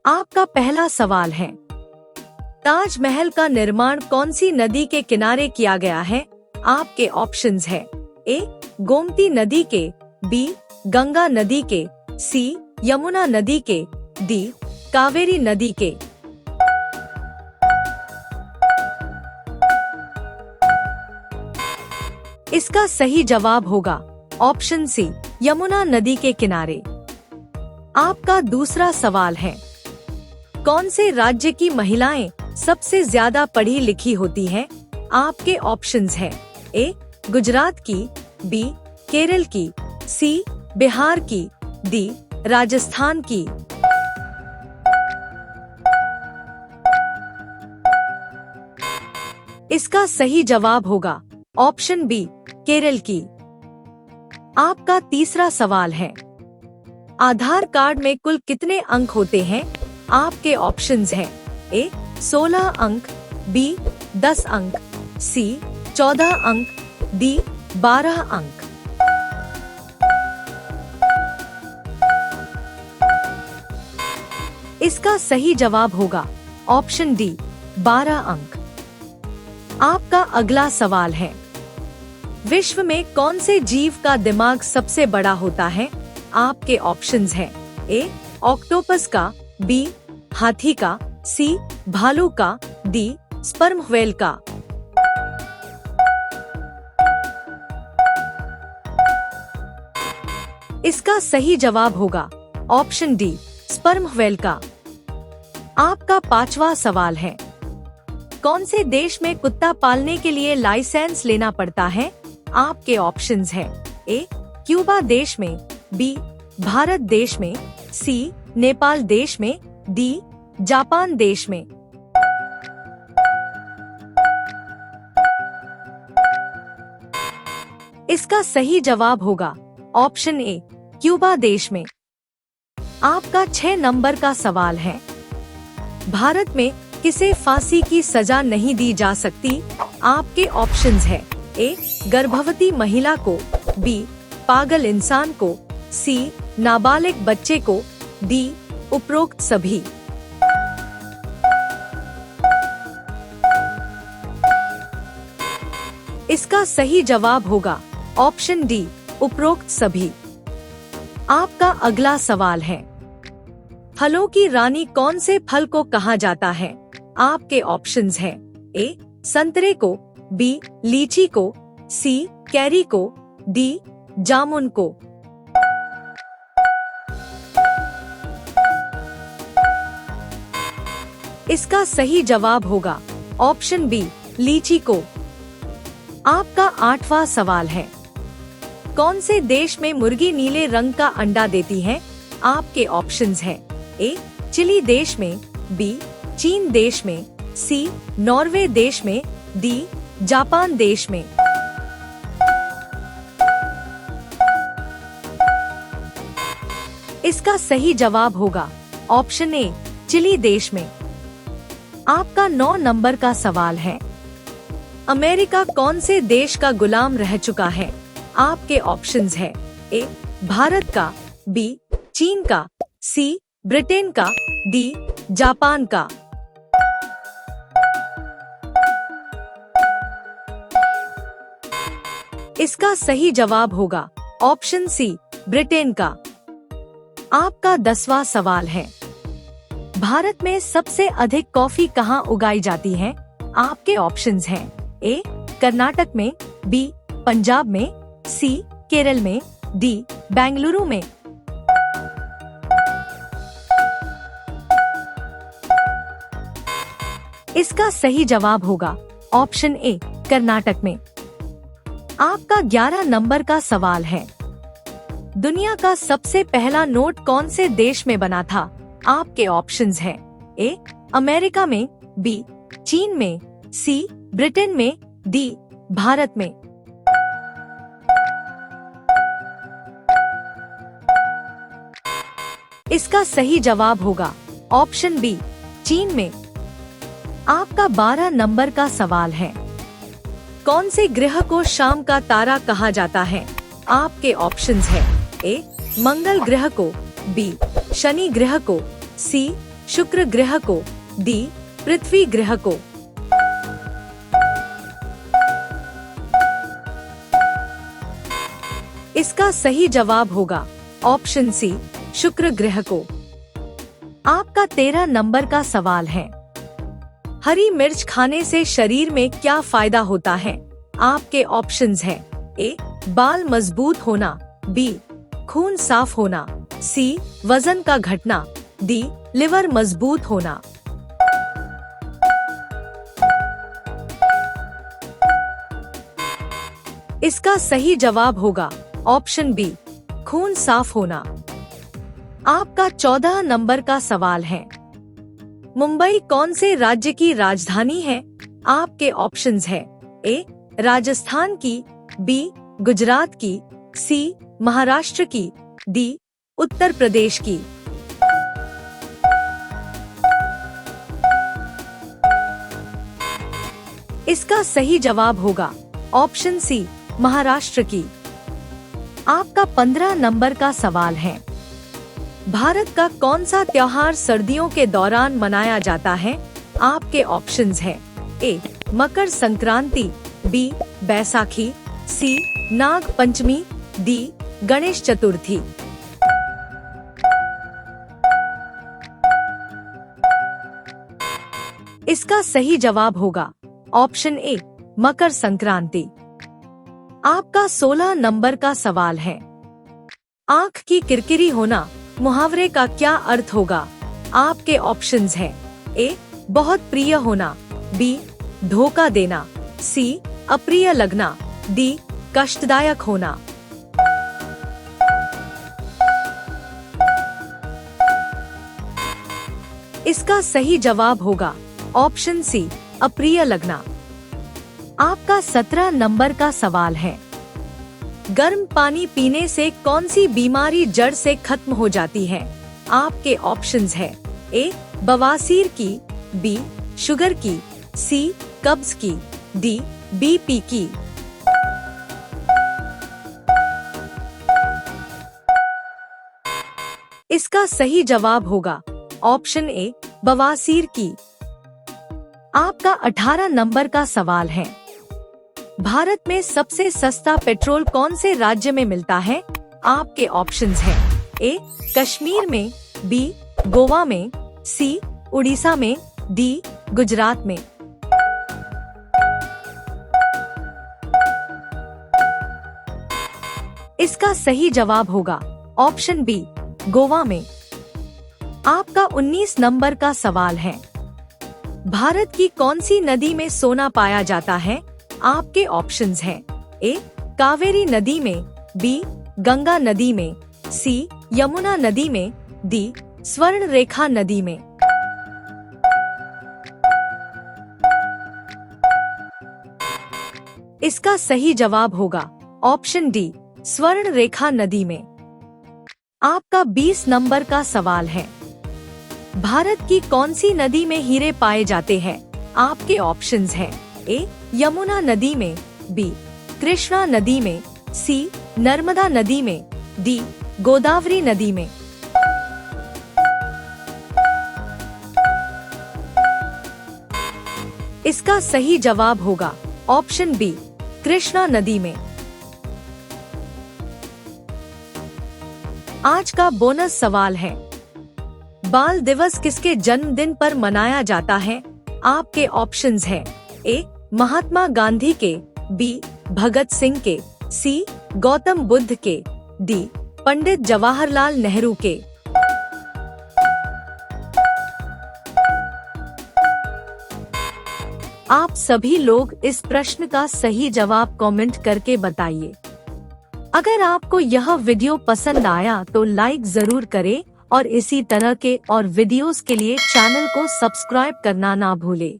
आपका पहला सवाल है, ताजमहल का निर्माण कौन सी नदी के किनारे किया गया है? आपके ऑप्शंस है ए गोमती नदी के, बी गंगा नदी के, सी यमुना नदी के, डी कावेरी नदी के। इसका सही जवाब होगा ऑप्शन सी यमुना नदी के किनारे। आपका दूसरा सवाल है, कौन से राज्य की महिलाएं सबसे ज्यादा पढ़ी लिखी होती हैं? आपके ऑप्शंस हैं ए गुजरात की, बी केरल की, सी बिहार की, डी राजस्थान की। इसका सही जवाब होगा ऑप्शन बी केरल की। आपका तीसरा सवाल है, आधार कार्ड में कुल कितने अंक होते हैं? आपके ऑप्शंस हैं ए 16 अंक, बी 10 अंक, सी 14 अंक, डी 12 अंक। इसका सही जवाब होगा ऑप्शन डी 12 अंक। आपका अगला सवाल है, विश्व में कौन से जीव का दिमाग सबसे बड़ा होता है? आपके ऑप्शंस हैं ए ऑक्टोपस का, बी हाथी का, सी भालू का, डी स्पर्म व्हेल का। इसका सही जवाब होगा ऑप्शन डी स्पर्म व्हेल का। आपका पांचवा सवाल है, कौन से देश में कुत्ता पालने के लिए लाइसेंस लेना पड़ता है? आपके ऑप्शंस हैं ए क्यूबा देश में, बी भारत देश में, सी नेपाल देश में, डी जापान देश में। इसका सही जवाब होगा ऑप्शन ए क्यूबा देश में। आपका 6 नंबर का सवाल है, भारत में किसे फांसी की सजा नहीं दी जा सकती? आपके ऑप्शंस हैं ए गर्भवती महिला को, बी पागल इंसान को, सी नाबालिग बच्चे को, डी उपरोक्त सभी। इसका सही जवाब होगा ऑप्शन डी उपरोक्त सभी। आपका अगला सवाल है, फलों की रानी कौन से फल को कहा जाता है? आपके ऑप्शंस हैं ए संतरे को, बी लीची को, सी कैरी को, डी जामुन को। इसका सही जवाब होगा ऑप्शन बी लीची को। आपका 8वां सवाल है, कौन से देश में मुर्गी नीले रंग का अंडा देती है? आपके ऑप्शंस हैं ए चिली देश में, बी चीन देश में, सी नॉर्वे देश में, डी जापान देश में। इसका सही जवाब होगा ऑप्शन ए चिली देश में। आपका 9 नंबर का सवाल है, अमेरिका कौन से देश का गुलाम रह चुका है? आपके ऑप्शंस हैं ए भारत का, बी चीन का, सी ब्रिटेन का, डी जापान का। इसका सही जवाब होगा ऑप्शन सी ब्रिटेन का। आपका 10वां सवाल है, भारत में सबसे अधिक कॉफी कहाँ उगाई जाती है? आपके ऑप्शंस हैं ए कर्नाटक में, बी पंजाब में, सी केरल में, डी बेंगलुरु में। इसका सही जवाब होगा ऑप्शन ए कर्नाटक में। आपका 11 नंबर का सवाल है, दुनिया का सबसे पहला नोट कौन से देश में बना था? आपके ऑप्शंस हैं ए अमेरिका में, बी चीन में, सी ब्रिटेन में, डी भारत में। इसका सही जवाब होगा ऑप्शन बी चीन में। आपका 12 नंबर का सवाल है, कौन से ग्रह को शाम का तारा कहा जाता है? आपके ऑप्शंस हैं ए मंगल ग्रह को, बी शनि ग्रह को, सी शुक्र ग्रह को, डी पृथ्वी ग्रह को। इसका सही जवाब होगा ऑप्शन सी, शुक्र ग्रह को। आपका 13 नंबर का सवाल है, हरी मिर्च खाने से शरीर में क्या फायदा होता है? आपके ऑप्शंस हैं, ए बाल मजबूत होना, बी खून साफ होना, सी वजन का घटना, डी लिवर मजबूत होना। इसका सही जवाब होगा ऑप्शन बी, खून साफ होना। आपका 14 नंबर का सवाल है, मुंबई कौन से राज्य की राजधानी है? आपके ऑप्शंस हैं, ए राजस्थान की, बी गुजरात की, सी महाराष्ट्र की, डी उत्तर प्रदेश की। इसका सही जवाब होगा ऑप्शन सी, महाराष्ट्र की। आपका 15 नंबर का सवाल है, भारत का कौन सा त्योहार सर्दियों के दौरान मनाया जाता है? आपके ऑप्शंस हैं, ए मकर संक्रांति, बी बैसाखी, सी नाग पंचमी, डी गणेश चतुर्थी। इसका सही जवाब होगा ऑप्शन ए, मकर संक्रांति। आपका 16 नंबर का सवाल है, आँख की किरकिरी होना मुहावरे का क्या अर्थ होगा? आपके ऑप्शंस हैं, ए बहुत प्रिय होना, बी धोखा देना, सी अप्रिय लगना, डी कष्टदायक होना। इसका सही जवाब होगा ऑप्शन सी, अप्रिय लगना। आपका 17 नंबर का सवाल है, गर्म पानी पीने से कौन सी बीमारी जड़ से खत्म हो जाती है? आपके ऑप्शंस हैं, ए बवासीर की, बी शुगर की, सी कब्ज की, डी बीपी की। इसका सही जवाब होगा ऑप्शन ए, बवासीर की। आपका 18 नंबर का सवाल है, भारत में सबसे सस्ता पेट्रोल कौन से राज्य में मिलता है? आपके ऑप्शंस हैं, ए कश्मीर में, बी गोवा में, सी उड़ीसा में, डी गुजरात में। इसका सही जवाब होगा ऑप्शन बी, गोवा में। आपका 19 नंबर का सवाल है, भारत की कौन सी नदी में सोना पाया जाता है? आपके ऑप्शंस हैं, ए कावेरी नदी में, बी गंगा नदी में, सी यमुना नदी में, डी स्वर्ण रेखा नदी में। इसका सही जवाब होगा ऑप्शन डी, स्वर्ण रेखा नदी में। आपका 20 नंबर का सवाल है, भारत की कौन सी नदी में हीरे पाए जाते हैं? आपके ऑप्शंस हैं, ए यमुना नदी में, बी कृष्णा नदी में, सी नर्मदा नदी में, डी गोदावरी नदी में। इसका सही जवाब होगा ऑप्शन बी, कृष्णा नदी में। आज का बोनस सवाल है, बाल दिवस किसके जन्मदिन पर मनाया जाता है? आपके ऑप्शंस हैं, ए महात्मा गांधी के, बी भगत सिंह के, सी गौतम बुद्ध के, डी पंडित जवाहरलाल नेहरू के। आप सभी लोग इस प्रश्न का सही जवाब कमेंट करके बताइए। अगर आपको यह वीडियो पसंद आया तो लाइक जरूर करें और इसी तरह के और वीडियोस के लिए चैनल को सब्सक्राइब करना ना भूलें।